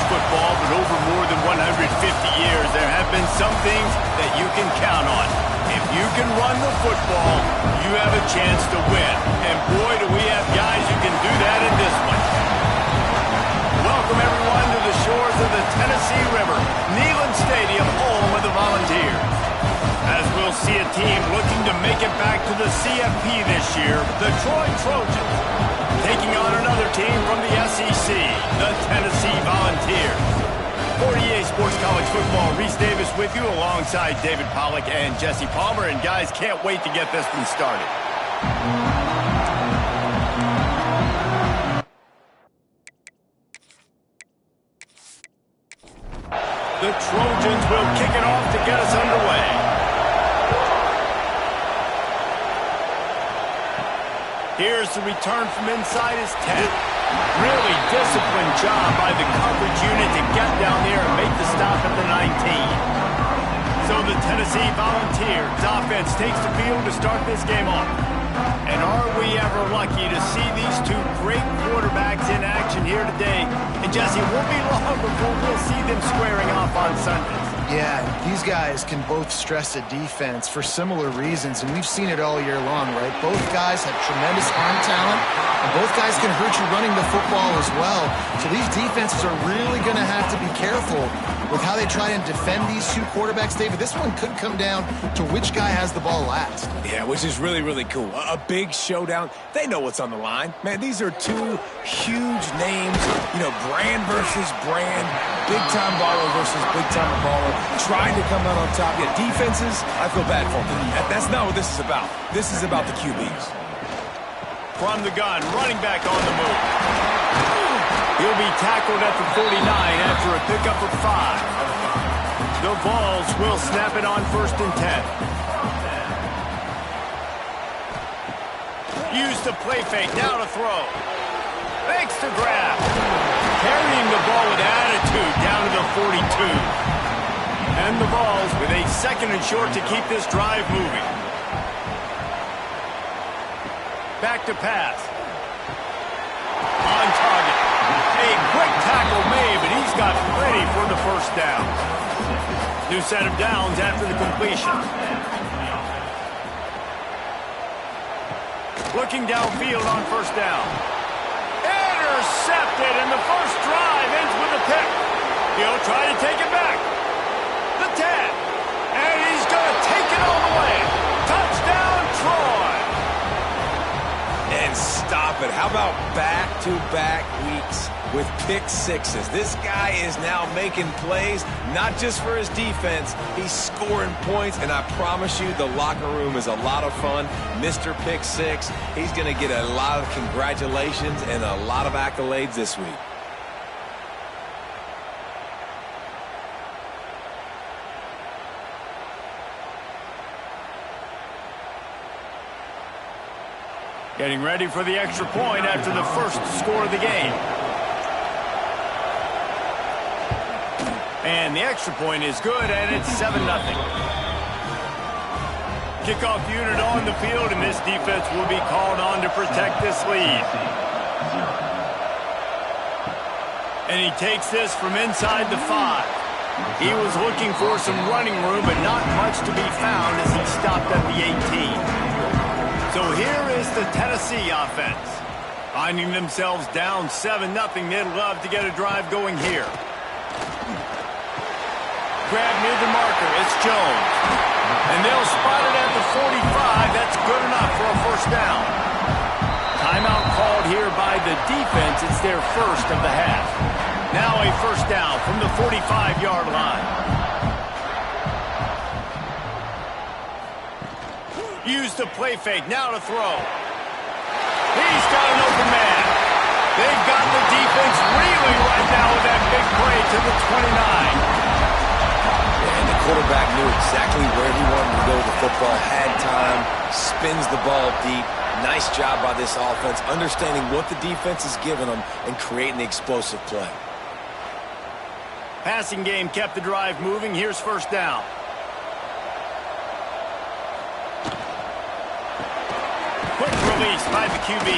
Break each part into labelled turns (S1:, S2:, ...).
S1: football, but over more than 150 years, there have been some things that you can count on. If you can run the football, you have a chance to win. And boy, do we have guys who can do that in this one. Welcome, everyone, to the shores of the Tennessee River, Neyland Stadium, home of the Volunteers. As we'll see a team looking to make it back to the CFB this year, the Troy Trojans, taking on another team from the SEC, the Tennessee Volunteers. 48 Sports College Football, Reese Davis with you alongside David Pollack and Jesse Palmer. And guys, can't wait to get this one started. The Trojans will kick it off to get us underway. Here's the return from inside his 10. Really disciplined job by the coverage unit to get down there and make the stop at the 19. So the Tennessee Volunteers offense takes the field to start this game off. And are we ever lucky to see these two great quarterbacks in action here today? And Jesse, it won't be long before we'll see them squaring off on Sundays.
S2: Yeah, these guys can both stress a defense for similar reasons, and we've seen it all year long, right? Both guys have tremendous arm talent, and both guys can hurt you running the football as well. So these defenses are really going to have to be careful with how they try and defend these two quarterbacks, David. This one could come down to which guy has the ball last.
S3: Yeah, which is really, really cool. A big showdown. They know what's on the line. Man, these are two huge names, you know, brand versus brand, big-time baller versus big-time baller, trying to come out on top. Yeah, defenses, I feel bad for them. That's not what this is about. This is about the QBs.
S1: From the gun, running back on the move. He'll be tackled at the 49 after a pickup of 5. The Vols will snap it on 1st and 10. Use the play fake, now to throw. Fakes to grab. Carrying the ball with attitude down to the 42. And the Vols with a 2nd and short to keep this drive moving. Back to pass. On target. A quick tackle made, but he's got plenty for the 1st down. New set of downs after the completion. Looking downfield on 1st down. Intercepted, and the first drive ends with a pick. He'll try to take it back. The 10. And he's going to take it all the way. Touchdown, Troy.
S3: And stop it. How about back-to-back weeks with pick sixes? This guy is now making plays, not just for his defense. He's scoring points, and I promise you the locker room is a lot of fun. Mr. Pick Six, he's going to get a lot of congratulations and a lot of accolades this week.
S1: Getting ready for the extra point after the 1st score of the game. And the extra point is good, and it's 7-0. Kickoff unit on the field, and this defense will be called on to protect this lead. And he takes this from inside the 5. He was looking for some running room, but not much to be found as he stopped at the 18. So here is the Tennessee offense. Finding themselves down 7-0, they'd love to get a drive going here. Grab near the marker, it's Jones. And they'll spot it at the 45. That's good enough for a 1st down. Timeout called here by the defense. It's their 1st of the half. Now a 1st down from the 45-yard line. Use the play fake, now to throw. He's got an open man. They've got the defense reeling right now with that big play to the 29.
S3: And the quarterback knew exactly where he wanted to go with the football, had time, spins the ball deep. Nice job by this offense, understanding what the defense is giving them and creating the explosive play.
S1: Passing game kept the drive moving. Here's 1st down. Quick release by the QB.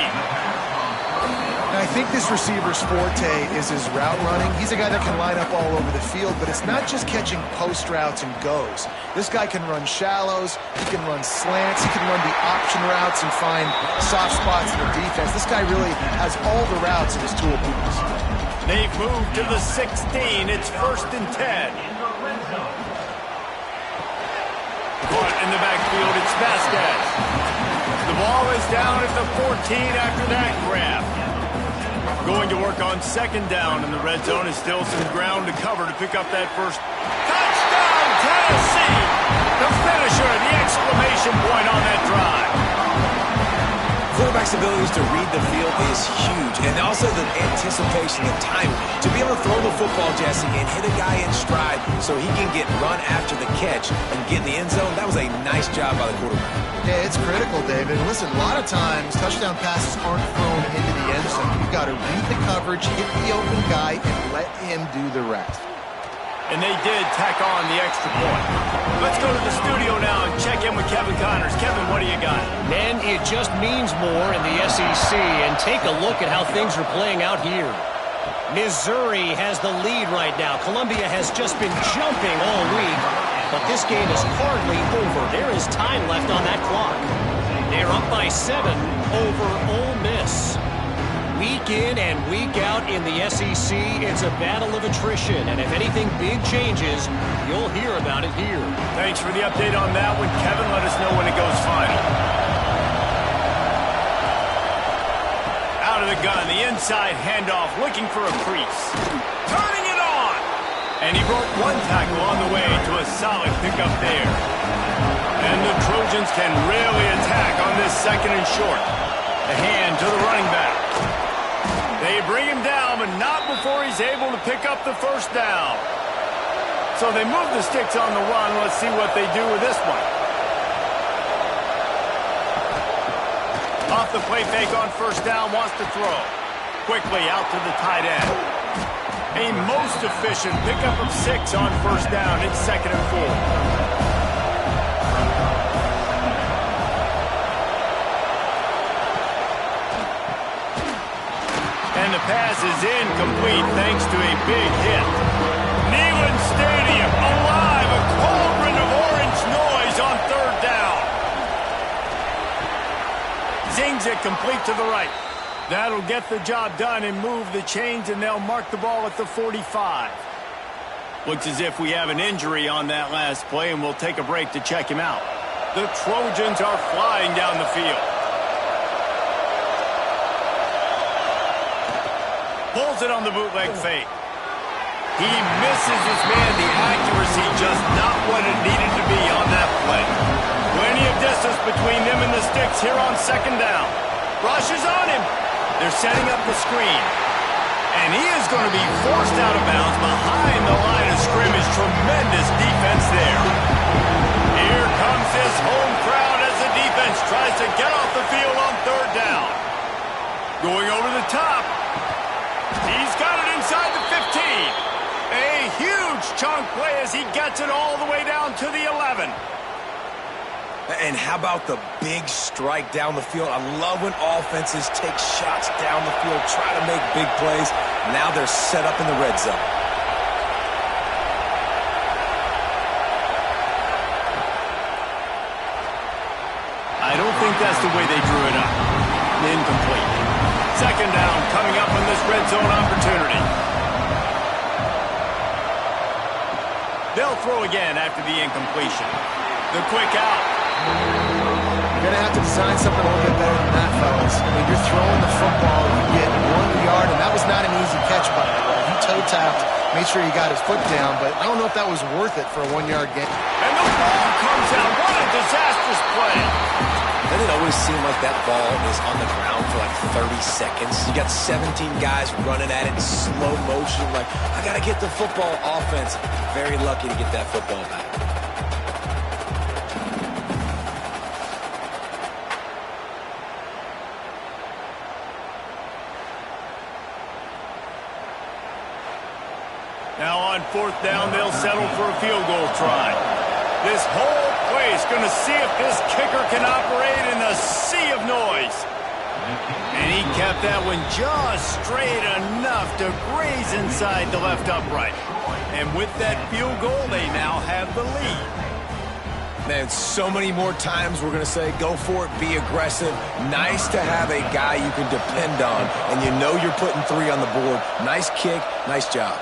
S2: I think this receiver's forte is his route running. He's a guy that can line up all over the field, but it's not just catching post routes and goes. This guy can run shallows, he can run slants, he can run the option routes and find soft spots in the defense. This guy really has all the routes in his toolbox.
S1: They've moved to the 16. It's 1st and 10. Caught in the backfield, it's Vasquez. The ball is down at the 14 after that grab. Going to work on 2nd down in the red zone. Is still some ground to cover to pick up that first. Touchdown, Tennessee! The finisher, the exclamation point on that drive.
S3: Quarterback's abilities to read the field is huge, and also the anticipation and timing. To be able to throw the football, Jesse, and hit a guy in stride so he can get run after the catch and get in the end zone, that was a nice job by the quarterback.
S2: Yeah, it's critical, David. Listen, a lot of times touchdown passes aren't thrown into the end zone. You've got to read the coverage, hit the open guy, and let him do the rest.
S1: And they did tack on the extra point. Let's go to the studio now and check in with Kevin Connors. Kevin, what do you got?
S4: Man, it just means more in the SEC, and take a look at how things are playing out here. Missouri has the lead right now. Columbia has just been jumping all week, but this game is hardly over. There is time left on that clock. They're up by 7 over Ole Miss. Week in and week out in the SEC, it's a battle of attrition, and if anything big changes, you'll hear about it here.
S1: Thanks for the update on that one, Kevin. Let us know when it goes final. Out of the gun, the inside handoff, looking for a crease. Turning it on! And he broke one tackle on the way to a solid pickup there. And the Trojans can really attack on this 2nd and short. The hand to the running back. They bring him down, but not before he's able to pick up the 1st down. So they move the sticks on the run. Let's see what they do with this one. Off the play fake on 1st down, wants to throw. Quickly out to the tight end. A most efficient pickup of 6 on 1st down. It's 2nd and 4. And the pass is incomplete thanks to a big hit. Neyland Stadium alive, a cauldron of orange noise on 3rd down. Zings it complete to the right. That'll get the job done and move the chains, and they'll mark the ball at the 45. Looks as if we have an injury on that last play, and we'll take a break to check him out. The Trojans are flying down the field. Pulls it on the bootleg fake. He misses his man. The accuracy just not what it needed to be on that play. Plenty of distance between them and the sticks here on 2nd down. Rushes on him. They're setting up the screen. And he is going to be forced out of bounds behind the line of scrimmage. Tremendous defense there. Here comes this home crowd as the defense tries to get off the field on 3rd down. Going over the top. He's got it inside the 15. A huge chunk play as he gets it all the way down to the 11.
S3: And how about the big strike down the field? I love when offenses take shots down the field, try to make big plays. Now they're set up in the red zone.
S1: I don't think that's the way they drew it up. Incomplete. 2nd down coming up in this red zone opportunity. They'll throw again after the incompletion. The quick out.
S2: You're going to have to design something a little bit better than that, fellas. I mean, you're throwing the football, you get 1 yard, and that was not an easy catch by the way. He toe-tapped, made sure he got his foot down, but I don't know if that was worth it for a 1-yard gain.
S1: And the ball comes out. What a disastrous play.
S3: Doesn't it always seem like that ball is on the ground for like 30 seconds? You got 17 guys running at it in slow motion. Like, I got to get the football. Offense, very lucky to get that football back.
S1: Now on 4th down, they'll settle for a field goal try. This whole place going to see if this kicker can operate in a sea of noise. And he kept that one just straight enough to graze inside the left upright. And with that field goal, they now have the lead.
S3: Man, so many more times we're going to say, go for it, be aggressive. Nice to have a guy you can depend on, and you know you're putting 3 on the board. Nice kick, nice job.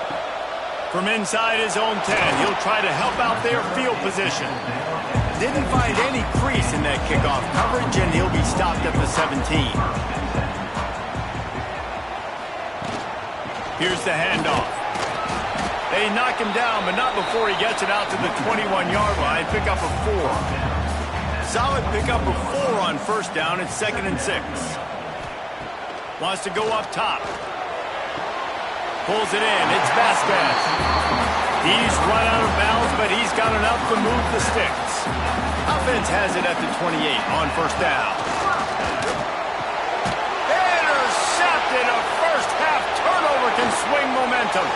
S1: From inside his own 10, he'll try to help out their field position. Didn't find any crease in that kickoff coverage, and he'll be stopped at the 17. Here's the handoff. They knock him down, but not before he gets it out to the 21-yard line. Pick up a 4. Solid pick up a 4 on first down. It's 2nd and 6. Wants to go up top. Pulls it in. It's Vasquez. He's run out of bounds, but he's got enough to move the sticks. Offense has it at the 28 on first down. Intercepted. A first-half turnover can swing momentum.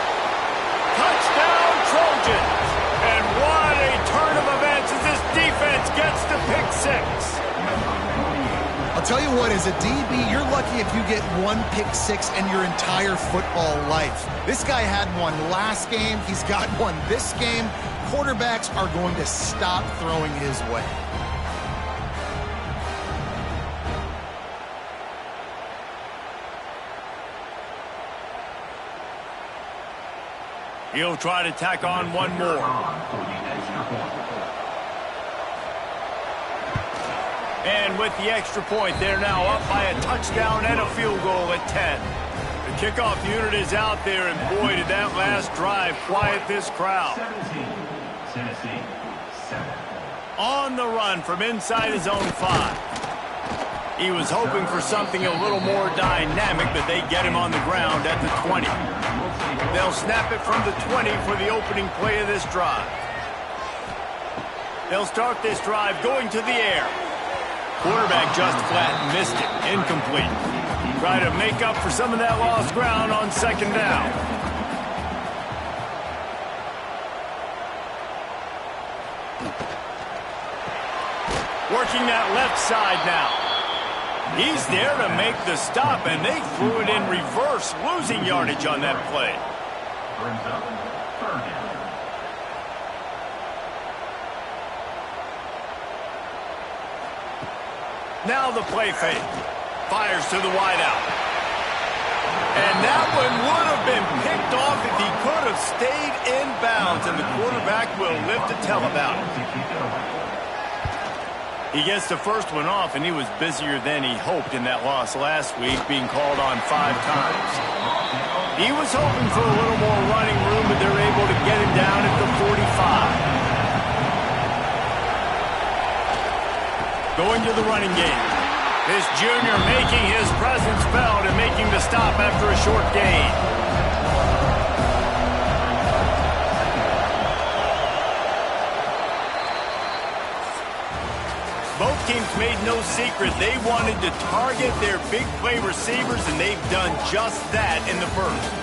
S1: Touchdown, Trojans. And what a turn of events as this defense gets the pick 6.
S2: I'll tell you what, as a DB, you're lucky if you get 1 pick 6 in your entire football life. This guy had one last game. He's got one this game. Quarterbacks are going to stop throwing his way.
S1: He'll try to tack on one more. And with the extra point, they're now up by a touchdown and a field goal at 10. The kickoff unit is out there, and boy, did that last drive quiet this crowd. On the run from inside his own 5. He was hoping for something a little more dynamic, but they get him on the ground at the 20. They'll snap it from the 20 for the opening play of this drive. They'll start this drive going to the air. Quarterback just flat missed it. Incomplete. Try to make up for some of that lost ground on second down. Working that left side now. He's there to make the stop, and they threw it in reverse, losing yardage on that play. Now the play fake. Fires to the wideout. And that one would have been picked off if he could have stayed in bounds, and the quarterback will live to tell about it. He gets the first one off, and he was busier than he hoped in that loss last week, being called on 5 times. He was hoping for a little more running room, but they're able to get him down at the 45. Going to the running game. This junior making his presence felt and making the stop after a short gain. Both teams made no secret they wanted to target their big play receivers, and they've done just that in the first.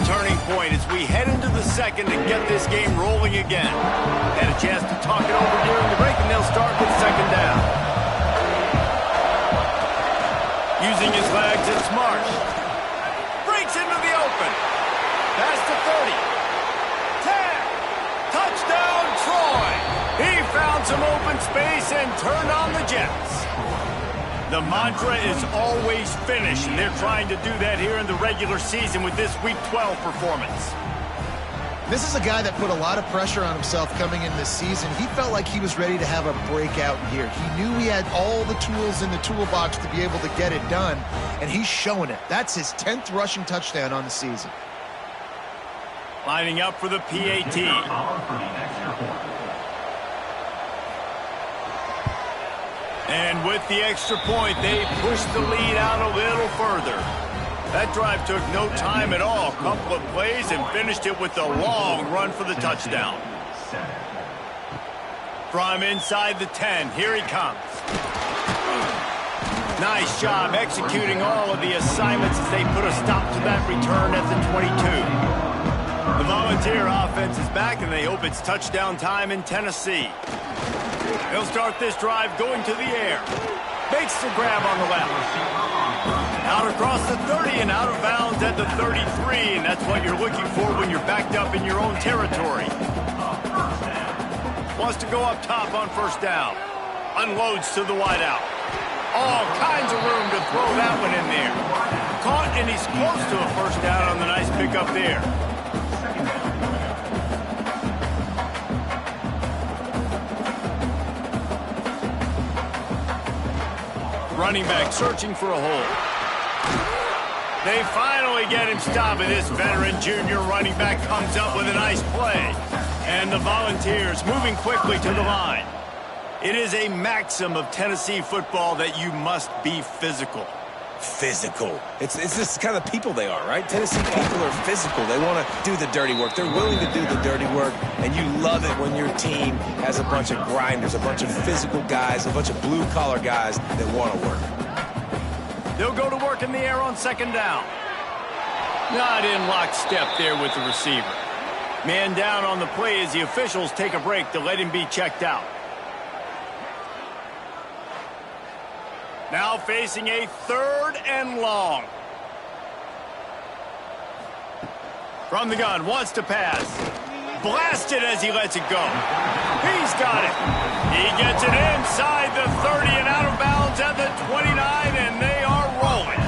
S1: Turning point as we head into the second and get this game rolling again. Had a chance to talk it over during the break, and they'll start with second down. Using his legs, it's Marsh. Breaks into the open. Pass to 30. 10. Touchdown, Troy. He found some open space and turned on the Jets. The mantra is always finish, and they're trying to do that here in the regular season with this Week 12 performance.
S2: This is a guy that put a lot of pressure on himself coming in this season. He felt like he was ready to have a breakout year. He knew he had all the tools in the toolbox to be able to get it done, and he's showing it. That's his 10th rushing touchdown on the season.
S1: Lining up for the PAT. And with the extra point, they pushed the lead out a little further. That drive took no time at all. A couple of plays and finished it with a long run for the touchdown. From inside the 10, here he comes. Nice job executing all of the assignments as they put a stop to that return at the 22. The Volunteer offense is back, and they hope it's touchdown time in Tennessee. They'll start this drive going to the air. Makes the grab on the left. Out across the 30 and out of bounds at the 33, and that's what you're looking for when you're backed up in your own territory. Wants to go up top on first down. Unloads to the wideout. All kinds of room to throw that one in there. Caught, and he's close to a first down on the nice pickup there. Running back searching for a hole. They finally get him stopped, and this veteran junior running back comes up with a nice play. And the Volunteers moving quickly to the line. It is a maxim of Tennessee football that you must be physical.
S3: Physical. It's this kind of people they are, right? Tennessee people are physical. They want to do the dirty work. They're willing to do the dirty work, and you love it when your team has a bunch of grinders, a bunch of physical guys, a bunch of blue-collar guys that want to work.
S1: They'll go to work in the air on second down. Not in lockstep there with the receiver. Man down on the play as the officials take a break to let him be checked out. Now facing a 3rd and long. From the gun, wants to pass. Blasted as he lets it go. He's got it. He gets it inside the 30 and out of bounds at the 29, and they are rolling.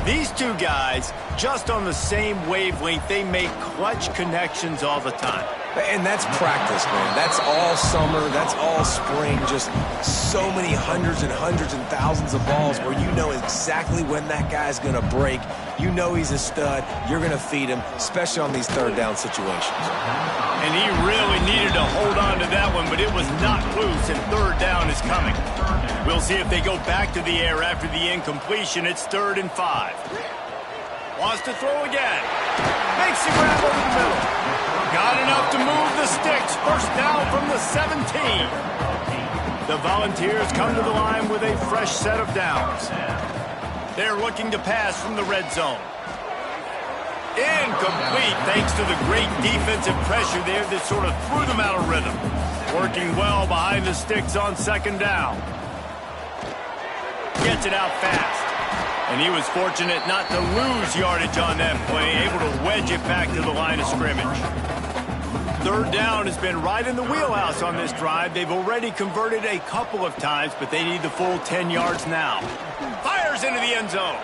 S1: These two guys, just on the same wavelength, they make clutch connections all the time.
S3: And that's practice, man. That's all summer. That's all spring. Just so many hundreds and thousands of balls where you know exactly when that guy's going to break. You know he's a stud. You're going to feed him, especially on these 3rd down situations.
S1: And he really needed to hold on to that one, but it was not loose, and 3rd down is coming. We'll see if they go back to the air after the incompletion. It's 3rd and 5. Wants to throw again. Makes the grab over the middle. Got enough to move the sticks. First down from the 17. The Volunteers come to the line with a fresh set of downs. They're looking to pass from the red zone. Incomplete thanks to the great defensive pressure there that sort of threw them out of rhythm. Working well behind the sticks on second down. Gets it out fast. And he was fortunate not to lose yardage on that play, able to wedge it back to the line of scrimmage. 3rd down has been right in the wheelhouse on this drive. They've already converted a couple of times, but they need the full 10 yards now. Fires into the end zone.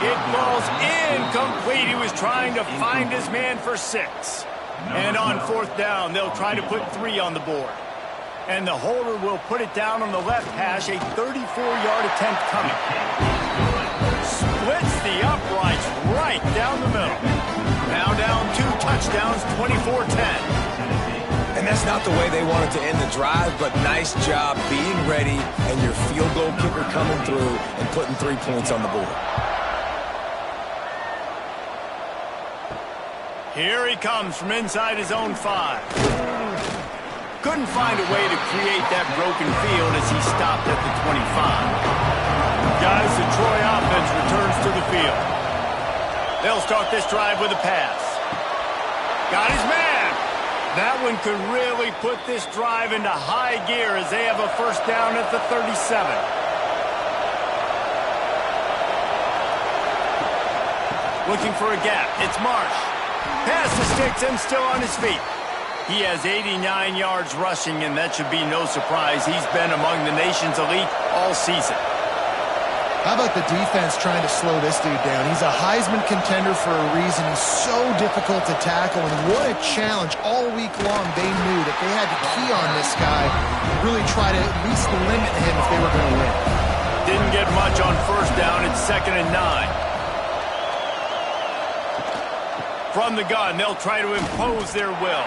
S1: It falls incomplete. He was trying to find his man for 6. And on 4th down, they'll try to put 3 on the board. And the holder will put it down on the left hash, a 34-yard attempt coming. Splits the uprights right down the middle. Now down 2 touchdowns, 24-10.
S3: And that's not the way they wanted to end the drive, but nice job being ready and your field goal kicker coming through and putting 3 points on the board.
S1: Here he comes from inside his own 5. Couldn't find a way to create that broken field as he stopped at the 25. Guys, the Troy offense returns to the field. They'll start this drive with a pass. Got his man. That one could really put this drive into high gear as they have a first down at the 37. Looking for a gap. It's Marsh. Past the sticks and still on his feet. He has 89 yards rushing, and that should be no surprise. He's been among the nation's elite all season.
S2: How about the defense trying to slow this dude down? He's a Heisman contender for a reason. He's so difficult to tackle, and what a challenge. All week long, they knew that they had to key on this guy and really try to at least limit him if they were going to win.
S1: Didn't get much on first down. It's 2nd and 9. From the gun, they'll try to impose their will.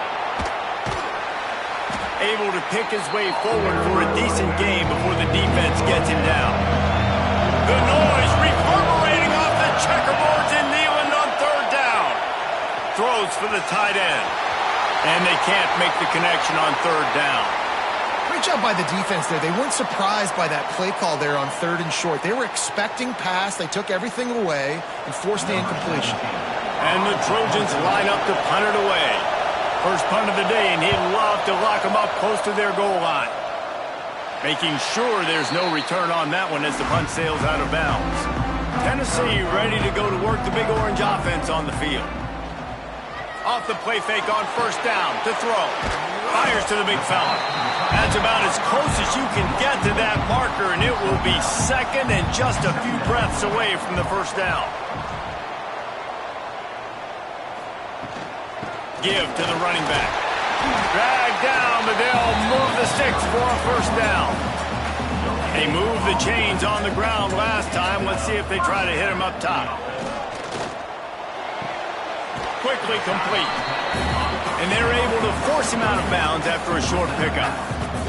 S1: Able to pick his way forward for a decent game before the defense gets him down. The noise reverberating off the checkerboards in Neyland on 3rd down. Throws for the tight end. And they can't make the connection on 3rd down.
S2: Great job by the defense there. They weren't surprised by that play call there on 3rd and short. They were expecting pass. They took everything away and forced the incompletion.
S1: And the Trojans line up to punt it away. First punt of the day, and he'd love to lock them up close to their goal line. Making sure there's no return on that one as the punt sails out of bounds. Tennessee ready to go to work the Big Orange offense on the field. Off the play fake on first down to throw. Fires to the big fella. That's about as close as you can get to that marker, and it will be second and just a few breaths away from the first down. Give to the running back. Drag down, but they'll move the sticks for a first down. They moved the chains on the ground last time. Let's see if they try to hit him up top. Quickly complete. And they're able to force him out of bounds after a short pickup.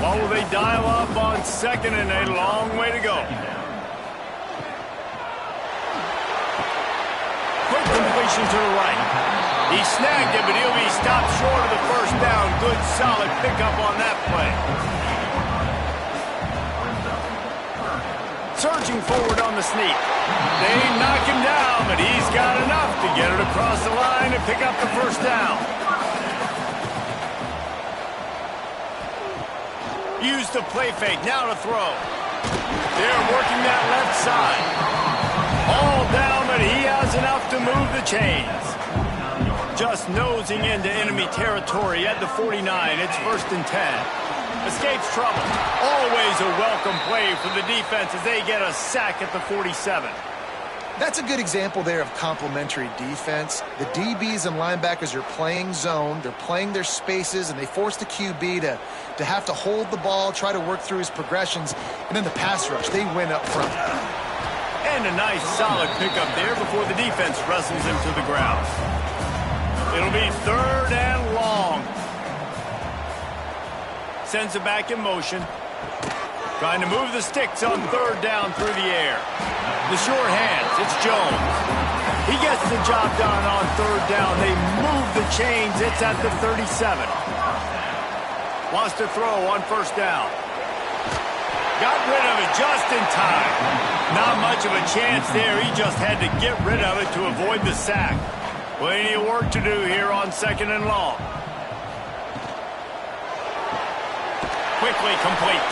S1: What will they dial up on second and a long way to go? Quick completion to the right. He snagged it, but he'll be stopped short of the first down. Good, solid pickup on that play. Surging forward on the sneak. They knock him down, but he's got enough to get it across the line and pick up the first down. Use the play fake, now to throw. They're working that left side. All down, but he has enough to move the chains. Just nosing into enemy territory at the 49. It's 1st and 10. Escapes trouble. Always a welcome play for the defense as they get a sack at the 47.
S2: That's a good example there of complementary defense. The DBs and linebackers are playing zone. They're playing their spaces, and they force the QB to have to hold the ball, try to work through his progressions. And then the pass rush, they win up front.
S1: And a nice solid pickup there before the defense wrestles him to the ground. It'll be 3rd and long. Sends it back in motion. Trying to move the sticks on 3rd down through the air. The sure hands, it's Jones. He gets the job done on 3rd down. They move the chains. It's at the 37. Wants to throw on 1st down. Got rid of it just in time. Not much of a chance there. He just had to get rid of it to avoid the sack. Plenty of work to do here on 2nd and long. Quickly complete.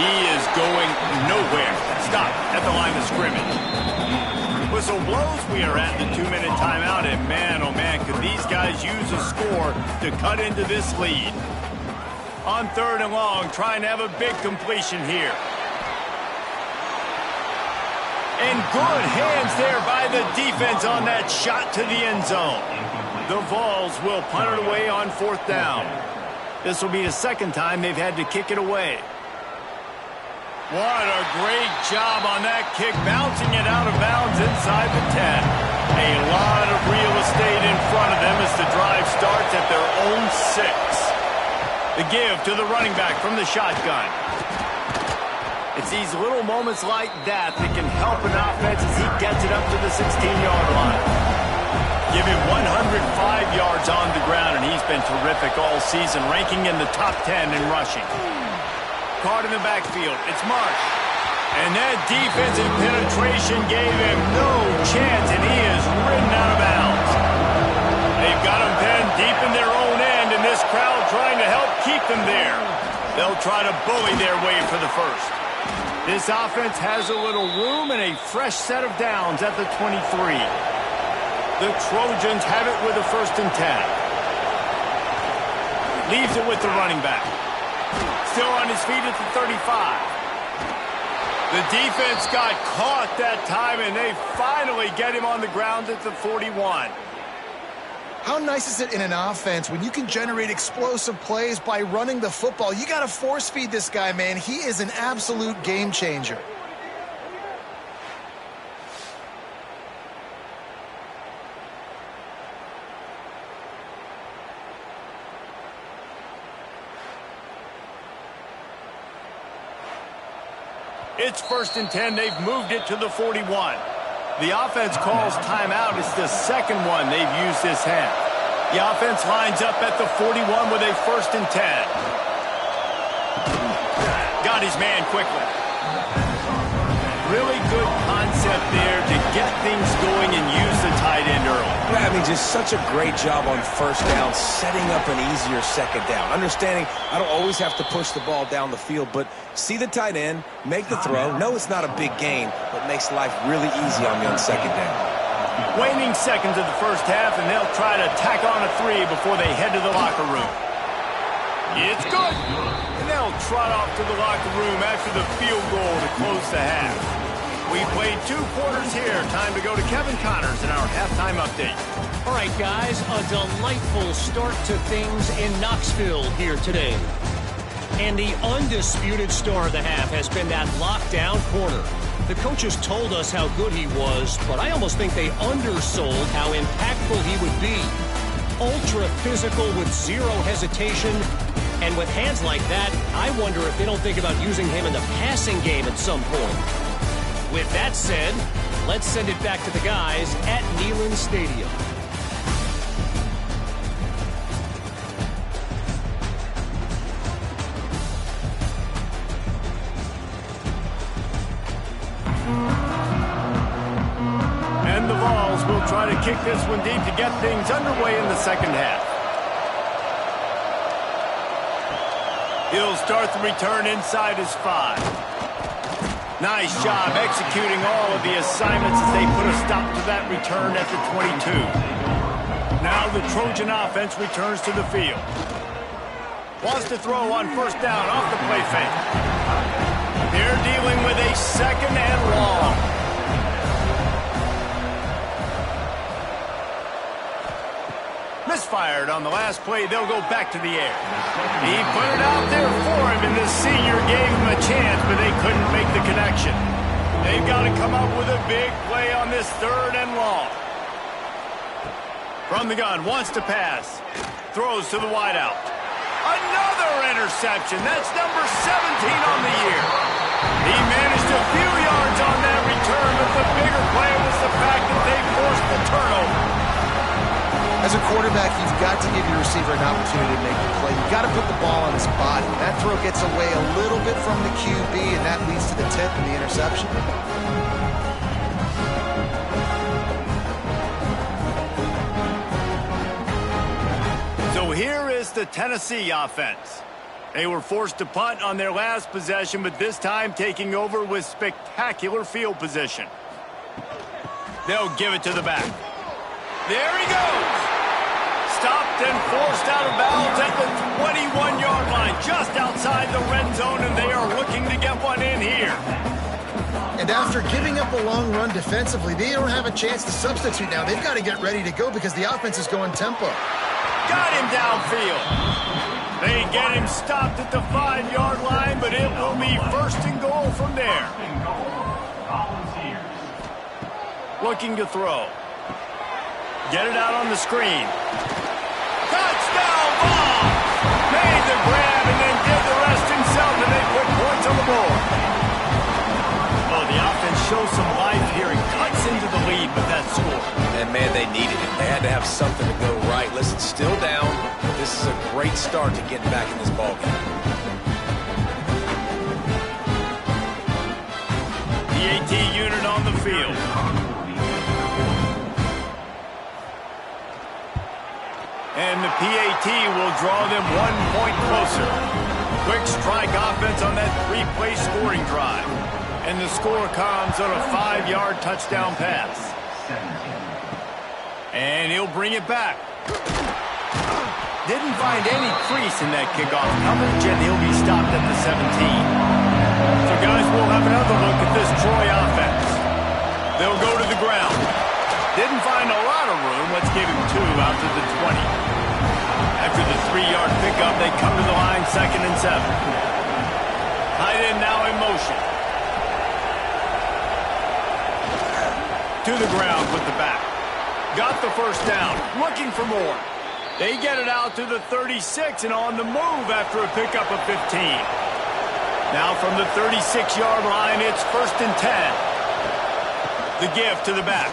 S1: He is going nowhere. Stop at the line of scrimmage. Whistle blows. We are at the 2-minute timeout, and man, oh man, could these guys use a score to cut into this lead. On 3rd and long, trying to have a big completion here. And good hands there by the defense on that shot to the end zone. The Vols will punt it away on 4th down. This will be the 2nd time they've had to kick it away. What a great job on that kick, bouncing it out of bounds inside the 10. A lot of real estate in front of them as the drive starts at their own 6. The give to the running back from the shotgun. It's these little moments like that that can help an offense as he gets it up to the 16-yard line. Give him 105 yards on the ground, and he's been terrific all season, ranking in the top 10 in rushing. Caught in the backfield. It's Marsh. And that defensive penetration gave him no chance, and he is ridden out of bounds. They've got him pinned deep in their own end, and this crowd trying to help keep them there. They'll try to bully their way for the first. This offense has a little room and a fresh set of downs at the 23. The Trojans have it with a 1st and 10. Leaves it with the running back. Still on his feet at the 35. The defense got caught that time, and they finally get him on the ground at the 41.
S2: How nice is it in an offense when you can generate explosive plays by running the football? You got to force feed this guy, man. He is an absolute game changer.
S1: It's 1st and 10. They've moved it to the 41. The offense calls timeout. It's the 2nd one they've used this half. The offense lines up at the 41 with a 1st and 10. Got his man quickly. Really good concept there to get things going and use the tight end early.
S3: Yeah, I mean, just such a great job on first down, setting up an easier second down. Understanding I don't always have to push the ball down the field, but see the tight end, make the throw. No, it's not a big gain, but makes life really easy on me on second down.
S1: Waning seconds of the first half, and they'll try to tack on a 3 before they head to the locker room. It's good. And they'll trot off to the locker room after the field goal to close the half. We played 2 quarters here. Time to go to Kevin Connors in our halftime update.
S4: All right, guys, a delightful start to things in Knoxville here today. And the undisputed star of the half has been that lockdown corner. The coaches told us how good he was, but I almost think they undersold how impactful he would be. Ultra physical with zero hesitation. And with hands like that, I wonder if they don't think about using him in the passing game at some point. With that said, let's send it back to the guys at Neyland Stadium.
S1: And the Vols will try to kick this one deep to get things underway in the second half. He'll start the return inside his 5. Nice job executing all of the assignments as they put a stop to that return at the 22. Now the Trojan offense returns to the field. Wants to throw on first down off the play fake. They're dealing with a second and long. Misfired on the last play. They'll go back to the air. He put it out there for him, and the senior gave him a chance, but they couldn't make the connection. They've got to come up with a big play on this third and long. From the gun, wants to pass. Throws to the wideout. Another interception. That's number 17 on the year. He managed a few yards on that return, but the bigger play was the fact that they forced the turnover.
S2: As a quarterback, you've got to give your receiver an opportunity to make the play. You've got to put the ball on his body. That throw gets away a little bit from the QB, and that leads to the tip and the interception.
S1: So here is the Tennessee offense. They were forced to punt on their last possession, but this time taking over with spectacular field position. They'll give it to the back. There he goes. Stopped and forced out of bounds at the 21-yard line, just outside the red zone, and they are looking to get one in here.
S2: And after giving up a long run defensively, they don't have a chance to substitute now. They've got to get ready to go because the offense is going tempo.
S1: Got him downfield. They get him stopped at the 5-yard line, but it will be first and goal from there. Looking to throw. Get it out on the screen. Touchdown ball! Made the grab and then did the rest himself, and they put points on the board. Oh, the offense shows some life here and cuts into the lead with that score.
S3: And, man, they needed it. They had to have something to go right. Listen, still down, but this is a great start to getting back in this ballgame.
S1: The AT unit on the field. And the PAT will draw them 1 point closer. Quick strike offense on that 3-play scoring drive. And the score comes on a 5-yard touchdown pass. And he'll bring it back. Didn't find any crease in that kickoff coverage, and he'll be stopped at the 17. So, guys, we'll have another look at this Troy offense. They'll go to the ground. Didn't find a lot of room. Let's give him 2 out to the 20. After the 3-yard pickup, they come to the line, 2nd and 7. Tight end now in motion. To the ground with the back. Got the first down. Looking for more. They get it out to the 36 and on the move after a pickup of 15. Now from the 36-yard line, it's 1st and 10. The give to the back.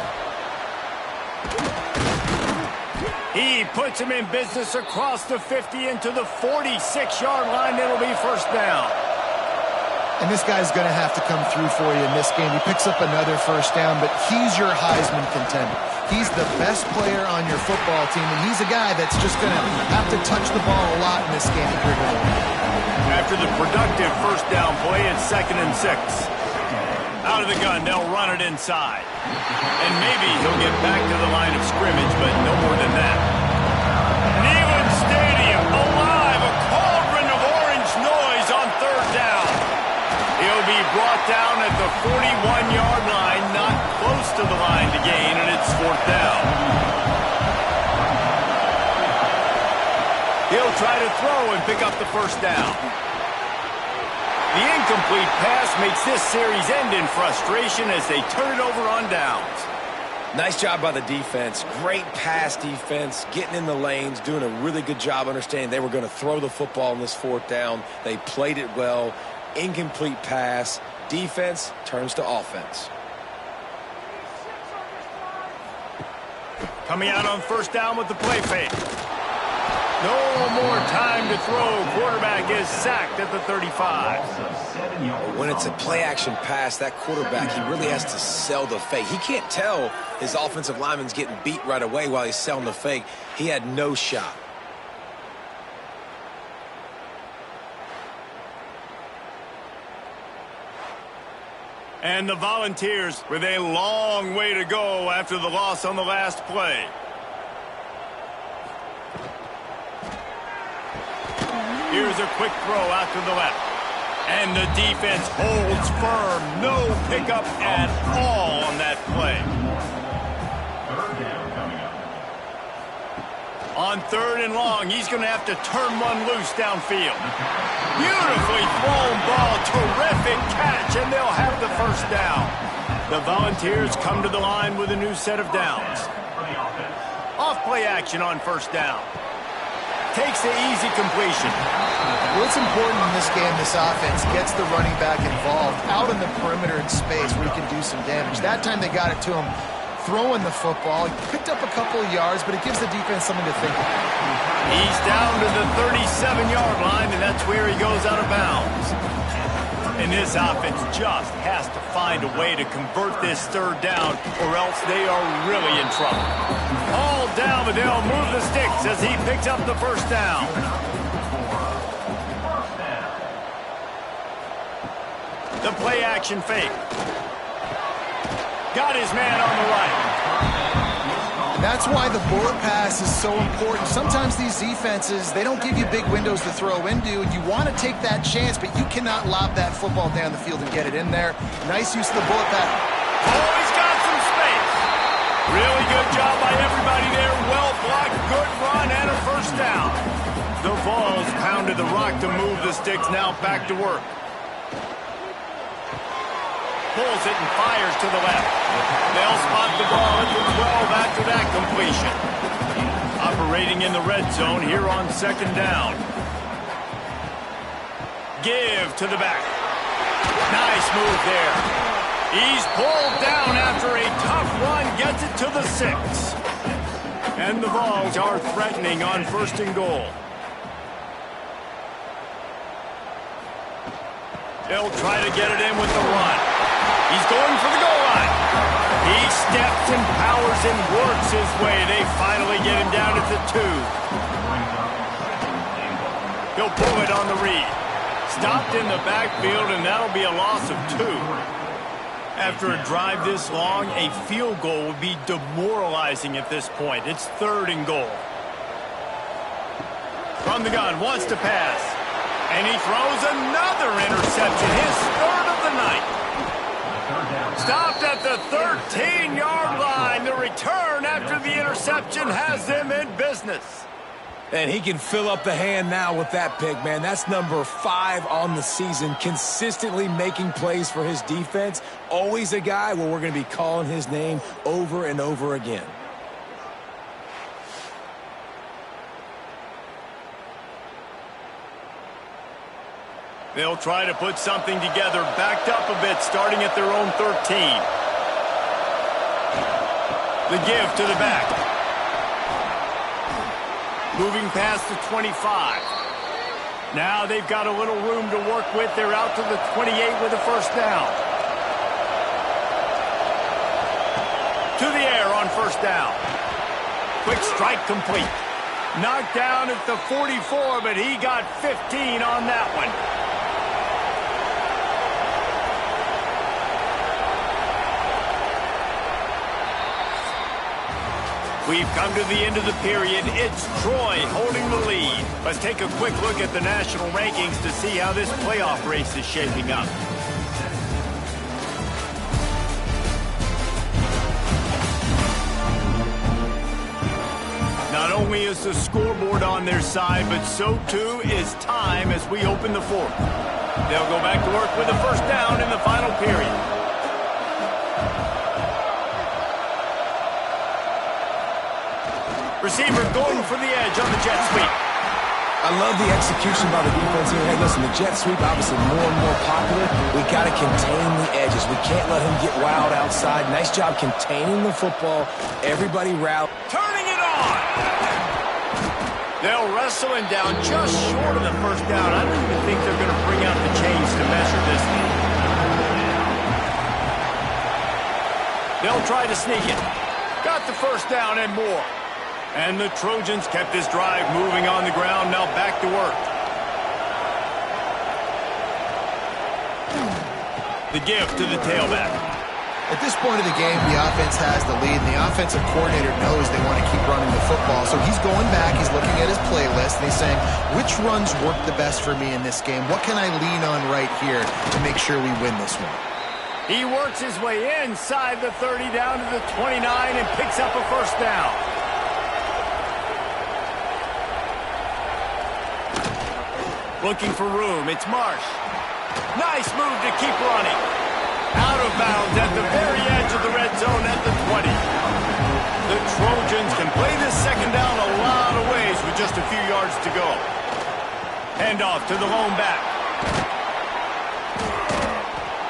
S1: He puts him in business across the 50 into the 46-yard line. It'll be 1st down.
S2: And this guy's going to have to come through for you in this game. He picks up another first down, but he's your Heisman contender. He's the best player on your football team, and he's a guy that's just going to have to touch the ball a lot in this game if you're going to win.
S1: After the productive first down play, it's 2nd and 6. Out of the gun, they'll run it inside. And maybe he'll get back to the line of scrimmage, but no more than that. Neyland Stadium, alive, a cauldron of orange noise on 3rd down. He'll be brought down at the 41-yard line, not close to the line to gain, and it's 4th down. He'll try to throw and pick up the first down. The incomplete pass makes this series end in frustration as they turn it over on downs.
S3: Nice job by the defense. Great pass defense, getting in the lanes, doing a really good job understanding they were going to throw the football on this 4th down. They played it well. Incomplete pass. Defense turns to offense.
S1: Coming out on 1st down with the play fake. No more time to throw. Quarterback is sacked at the 35.
S3: When it's a play-action pass, that quarterback, he really has to sell the fake. He can't tell his offensive lineman's getting beat right away while he's selling the fake. He had no shot.
S1: And the Volunteers with a long way to go after the loss on the last play. Here's a quick throw out to the left. And the defense holds firm. No pickup at all on that play. On 3rd and long, he's going to have to turn one loose downfield. Beautifully thrown ball. Terrific catch, and they'll have the first down. The Volunteers come to the line with a new set of downs. Off play action on 1st down. Takes the easy completion.
S2: Well, it's important in this game, this offense gets the running back involved out in the perimeter in space where he can do some damage. That time they got it to him throwing the football. He picked up a couple of yards, but it gives the defense something to think about.
S1: He's down to the 37-yard line, and that's where he goes out of bounds. And this offense just has to find a way to convert this 3rd down, or else they are really in trouble. All down, but they'll move the sticks as he picks up the first down. The play action fake. Got his man on the right.
S2: And that's why the bullet pass is so important. Sometimes these defenses, they don't give you big windows to throw into. You want to take that chance, but you cannot lob that football down the field and get it in there. Nice use of the bullet pass.
S1: Oh, he's got some space. Really good job by everybody there. Well blocked, good run, and a first down. The Vols pounded the rock to move the sticks. Now back to work. Pulls it and fires to the left. They'll spot the ball at the 12 after that completion. Operating in the red zone here on 2nd down. Give to the back. Nice move there. He's pulled down after a tough run. Gets it to the 6. And the Vols are threatening on 1st and goal. They'll try to get it in with the run. He's going for the goal line. He steps and powers and works his way. They finally get him down at the 2. He'll pull it on the read. Stopped in the backfield, and that'll be a loss of 2. After a drive this long, a field goal would be demoralizing at this point. It's 3rd and goal. From the gun, wants to pass. And he throws another interception, his 3rd of the night. Stopped at the 13-yard line. The return after the interception has them in business.
S3: And he can fill up the hand now with that pick, man. That's number 5 on the season, consistently making plays for his defense. Always a guy where we're going to be calling his name over and over again.
S1: They'll try to put something together, backed up a bit, starting at their own 13. The give to the back. Moving past the 25. Now they've got a little room to work with. They're out to the 28 with a first down. To the air on first down. Quick strike complete. Knocked down at the 44, but he got 15 on that one. We've come to the end of the period. It's Troy holding the lead. Let's take a quick look at the national rankings to see how this playoff race is shaping up. Not only is the scoreboard on their side, but so too is time as we open the fourth. They'll go back to work with a first down in the final period. Receiver going for the edge on the jet sweep.
S3: I love the execution by the defense here. Hey, listen, the jet sweep obviously more and more popular. We got to contain the edges. We can't let him get wild outside. Nice job containing the football. Everybody rally.
S1: Turning it on. They'll wrestle him down just short of the first down. I don't even think they're going to bring out the chains to measure this thing. They'll try to sneak it. Got the first down and more. And the Trojans kept this drive moving on the ground. Now back to work. The give to the tailback.
S2: At this point of the game, the offense has the lead, and the offensive coordinator knows they want to keep running the football. So he's going back, he's looking at his playlist, and he's saying, which runs work the best for me in this game? What can I lean on right here to make sure we win this one?
S1: He works his way inside the 30 down to the 29 and picks up a first down. Looking for room, it's Marsh. Nice move to keep running. Out of bounds at the very edge of the red zone at the 20. The Trojans can play this second down a lot of ways with just a few yards to go. Handoff to the lone back.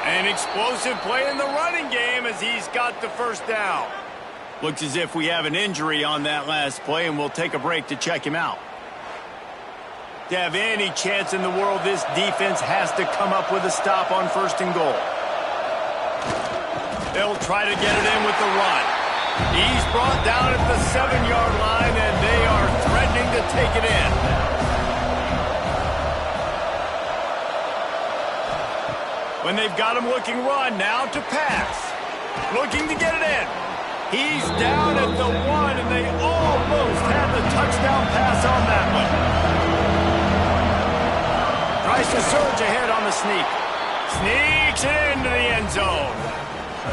S1: An explosive play in the running game as he's got the first down. Looks as if we have an injury on that last play, and we'll take a break to check him out. To have any chance in the world, this defense has to come up with a stop on first and goal. They'll try to get it in with the run. He's brought down at the 7-yard line, and they are threatening to take it in. When they've got him looking run, now to pass. Looking to get it in. He's down at the 1, and they almost have the touchdown pass on that one. Tries to surge ahead on the sneak. Sneaks it into the end zone.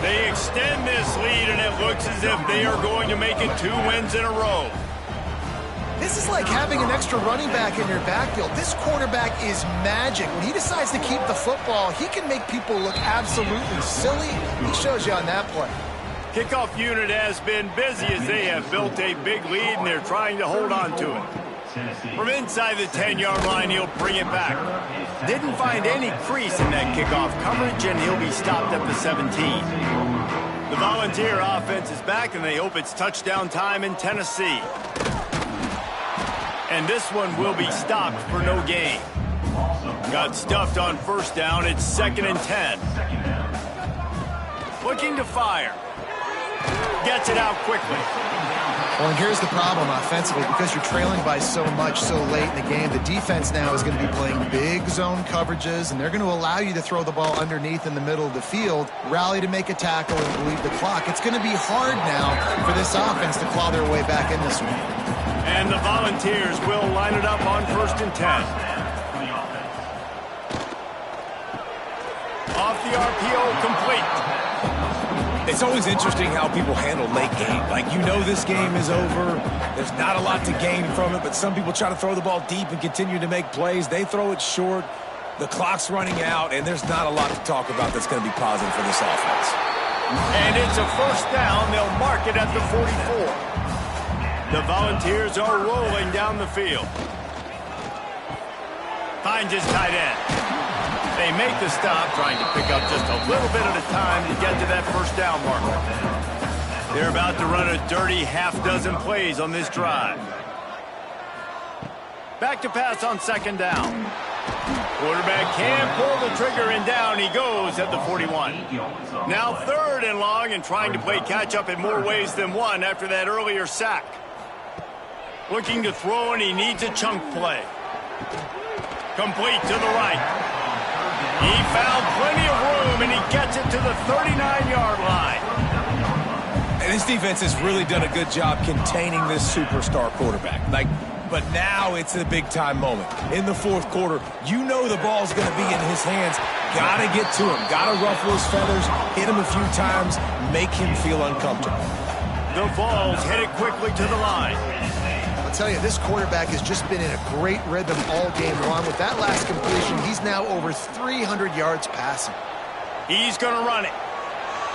S1: They extend this lead, and it looks as if they are going to make it 2 wins in a row.
S2: This is like having an extra running back in your backfield. This quarterback is magic. When he decides to keep the football, he can make people look absolutely silly. He shows you on that play.
S1: Kickoff unit has been busy as they have built a big lead, and they're trying to hold on to it. From inside the 10-yard line, he'll bring it back. Didn't find any crease in that kickoff coverage, and he'll be stopped at the 17. The Volunteer offense is back, and they hope it's touchdown time in Tennessee. And this one will be stopped for no gain. Got stuffed on first down. It's 2nd and 10. Looking to fire. Gets it out quickly.
S2: Well, and here's the problem offensively. Because you're trailing by so much so late in the game, the defense now is going to be playing big zone coverages, and they're going to allow you to throw the ball underneath in the middle of the field, rally to make a tackle, and bleed the clock. It's going to be hard now for this offense to claw their way back in this one.
S1: And the Volunteers will line it up on 1st and 10. Off the RPO, complete.
S3: It's always interesting how people handle late game. Like, you know this game is over. There's not a lot to gain from it, but some people try to throw the ball deep and continue to make plays. They throw it short. The clock's running out, and there's not a lot to talk about that's going to be positive for this offense.
S1: And it's a first down. They'll mark it at the 44. The Volunteers are rolling down the field. Finds his tight end. They make the stop, trying to pick up just a little bit at a time to get to that first down marker. They're about to run a dirty half-dozen plays on this drive. Back to pass on second down. Quarterback can pull the trigger, and down he goes at the 41. Now 3rd and long, and trying to play catch-up in more ways than one after that earlier sack. Looking to throw, and he needs a chunk play. Complete to the right. He found plenty of room, and he gets it to the 39-yard line.
S3: And this defense has really done a good job containing this superstar quarterback. But now it's a big-time moment. In the 4th quarter, you know the ball's going to be in his hands. Got to get to him. Got to ruffle his feathers, hit him a few times, make him feel uncomfortable.
S1: The Vols headed quickly to the line.
S2: I'll tell you, this quarterback has just been in a great rhythm all game long. With that last completion, he's now over 300 yards passing.
S1: He's going to run it.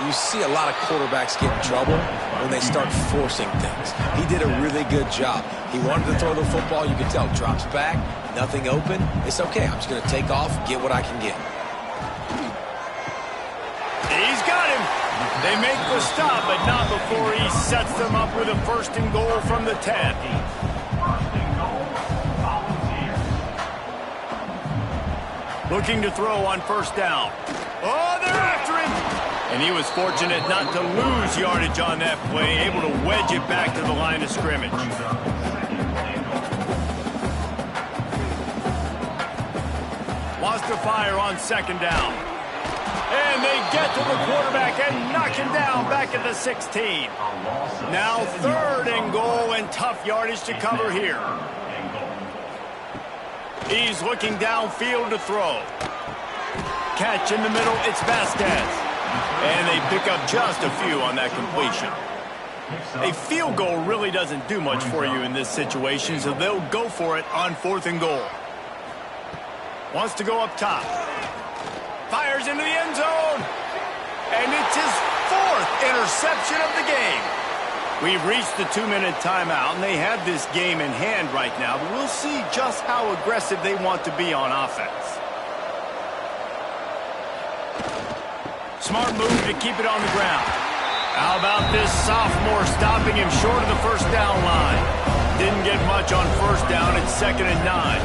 S3: You see a lot of quarterbacks get in trouble when they start forcing things. He did a really good job. He wanted to throw the football. You can tell. Drops back, nothing open. It's okay. I'm just going to take off, get what I can get.
S1: He's got him. They make the stop, but not before he sets them up with a 1st and goal from the 10. Looking to throw on 1st down. Oh, they're after him. And he was fortunate not to lose yardage on that play, able to wedge it back to the line of scrimmage. Wants to fire on 2nd down. And they get to the quarterback and knock him down back at the 16. Now 3rd and goal, and tough yardage to cover here. He's looking downfield to throw. Catch in the middle, it's Vasquez. And they pick up just a few on that completion. A field goal really doesn't do much for you in this situation, so they'll go for it on 4th and goal. Wants to go up top. Fires into the end zone. And it's his 4th interception of the game. We've reached the 2-minute timeout, and they have this game in hand right now, but we'll see just how aggressive they want to be on offense. Smart move to keep it on the ground. How about this sophomore stopping him short of the 1st down line? Didn't get much on 1st down. It's 2nd and 9.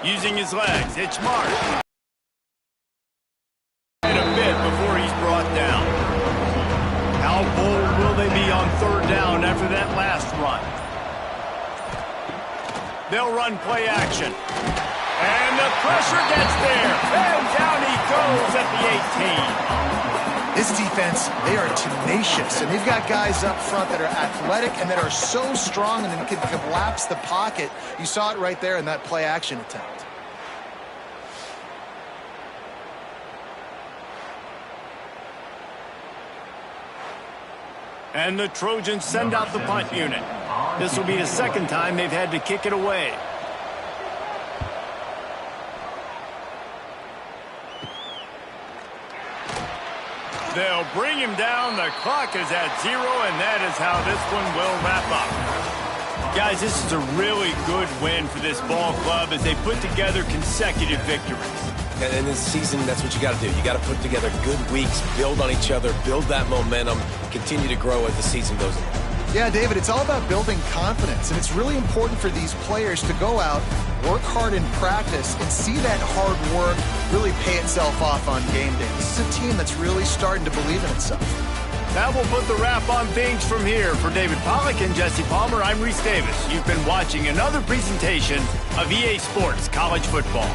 S1: Using his legs, it's Mark. And a bit before he's brought down. How bold will they be on 3rd down after that last run? They'll run play action. And the pressure gets there. And down he goes at the 18.
S2: This defense, they are tenacious, and they've got guys up front that are athletic and that are so strong and can collapse the pocket. You saw it right there in that play action attempt.
S1: And the Trojans send out the punt unit. This will be the 2nd time they've had to kick it away. They'll bring him down. The clock is at 0, and that is how this one will wrap up. Guys, this is a really good win for this ball club as they put together consecutive victories.
S3: And in this season, that's what you got to do. You got to put together good weeks, build on each other, build that momentum, continue to grow as the season goes on.
S2: Yeah, David, it's all about building confidence, and it's really important for these players to go out, work hard in practice, and see that hard work really pay itself off on game day. This is a team that's really starting to believe in itself.
S1: That will put the wrap on things from here. For David Pollack and Jesse Palmer, I'm Reese Davis. You've been watching another presentation of EA Sports College Football.